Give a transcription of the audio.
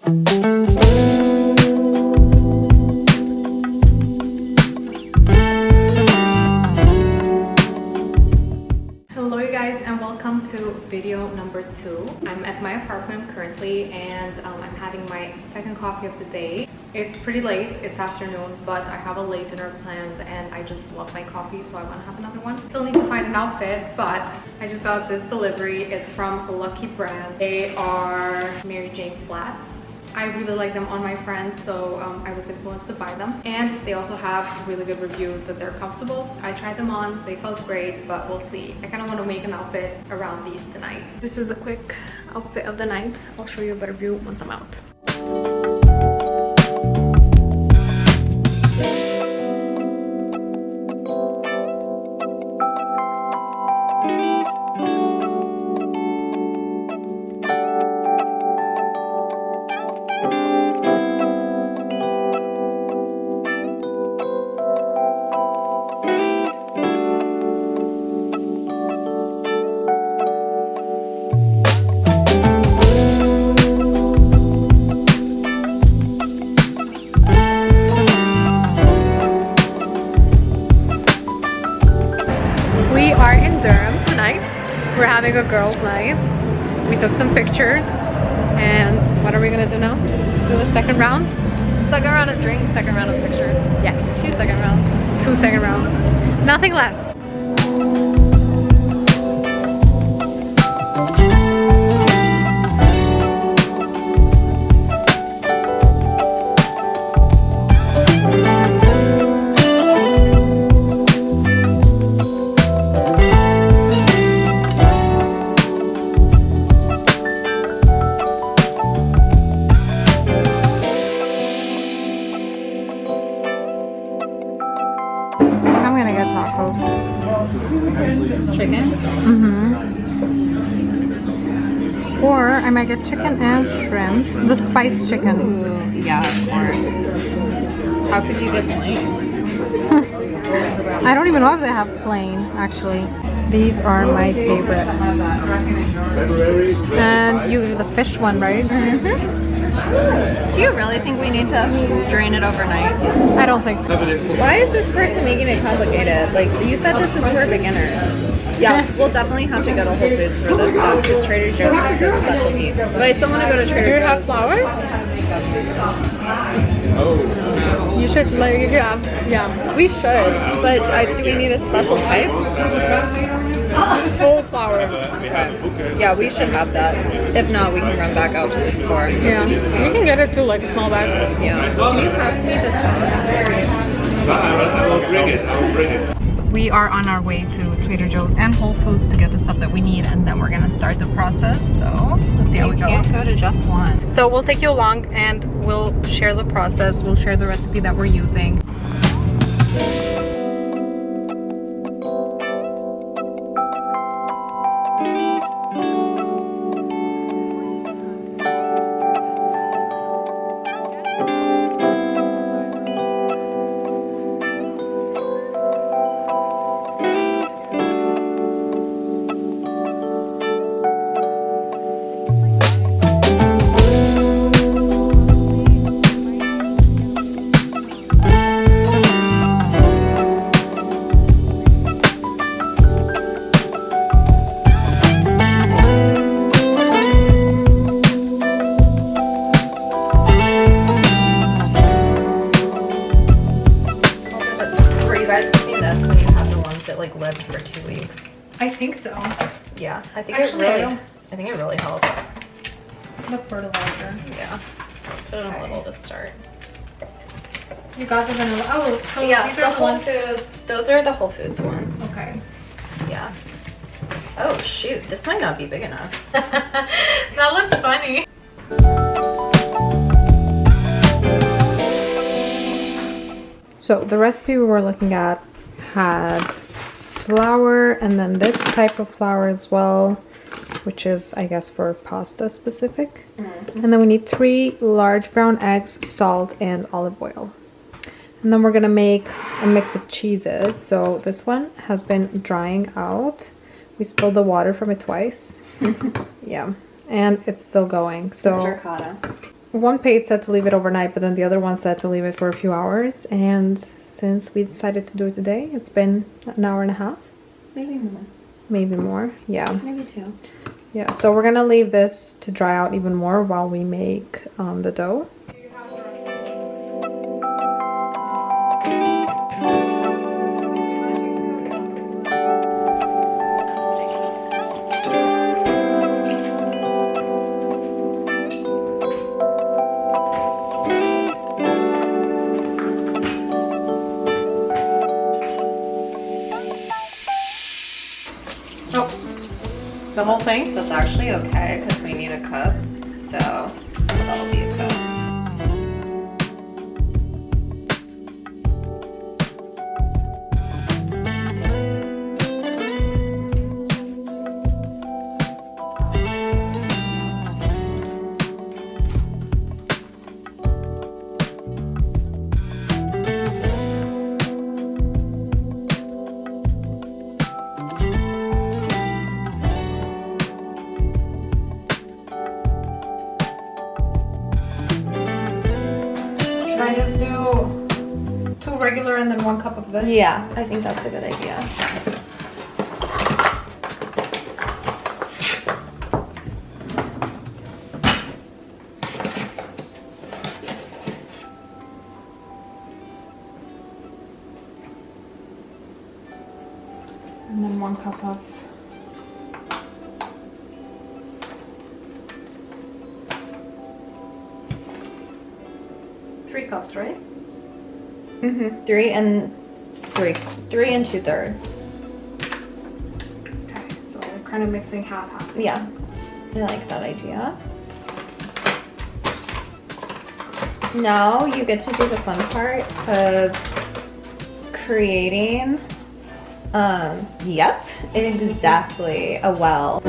Hello you guys, and welcome to video number 2. I'm at my apartment currently, and I'm having my second coffee of the day. It's pretty late, it's afternoon, but I have a late dinner planned and I just love my coffee, so I want to have another one. Still need to find an outfit, but I just got this delivery. It's from Lucky Brand. They are Mary Jane flats. I really like them on my friends, so I was influenced to buy them. And they also have really good reviews that they're comfortable. I tried them on, they felt great, but we'll see. I kind of want to make an outfit around these tonight. This is a quick outfit of the night. I'll show you a better view once I'm out. We are in Durham tonight. We're having a girls' night. We took some pictures, and what are we gonna do now? Do the second round? Second round of drinks, second round of pictures. Yes. 2 second rounds. 2 second rounds. Nothing less. Chicken? Or I might get chicken and shrimp. The spiced chicken. Ooh, yeah, of course. How could you get plain? I don't even know if they have plain, actually. These are my favorite. And you the fish one, right? Do you really think we need to drain it overnight? I don't think so. Why is this person making it complicated? Like, you said this is for beginners. Yeah, we'll definitely have to go to Whole Foods for this stuff, because Trader Joe's is their specialty. But I still want to go to Trader Joe's. Do you have flour? You should, like, yeah. We should, but do we need a special type? Whole flour. Okay. Yeah, we should have that. If not, we can run back out to the store. Yeah, you can get it too, like a small bag. Yeah. Can you pass me the sauce? I will bring it. I will bring it. We are on our way to Trader Joe's and Whole Foods to get the stuff that we need, and then we're gonna start the process. So let's see how it goes. You can't go to just one. So we'll take you along and we'll share the process. We'll share the recipe that we're using. Lived for 2 weeks. I think so. Yeah, I think Actually, I think it really helps. The fertilizer. Yeah, put in a little to start. You got the vanilla. Oh, so yeah, these are the Whole ones. Foods. Those are the Whole Foods ones. Okay. Yeah. Oh shoot, this might not be big enough. That looks funny. So the recipe we were looking at had flour and then this type of flour as well, which is I guess for pasta specific. And then we need 3 large brown eggs, salt, and olive oil. And then we're gonna make a mix of cheeses. So this one has been drying out. We spilled the water from it twice. Yeah, and it's still going. So it's ricotta. one page said to leave it overnight, but then the other one said to leave it for a few hours. And since we decided to do it today, it's been an hour and a half. Maybe more. Maybe more, yeah. Maybe 2. Yeah, so we're gonna leave this to dry out even more while we make the dough. The whole thing? That's actually okay because we need a cup, so that'll be a cup. Should I just do 2 regular and then 1 cup of this? Yeah, I think that's a good idea. And then 1 cup of 3 cups, right? 3 and 3 2/3. Okay, so we're kind of mixing half. Yeah, I like that idea. Now you get to do the fun part of creating, yep, exactly, a well.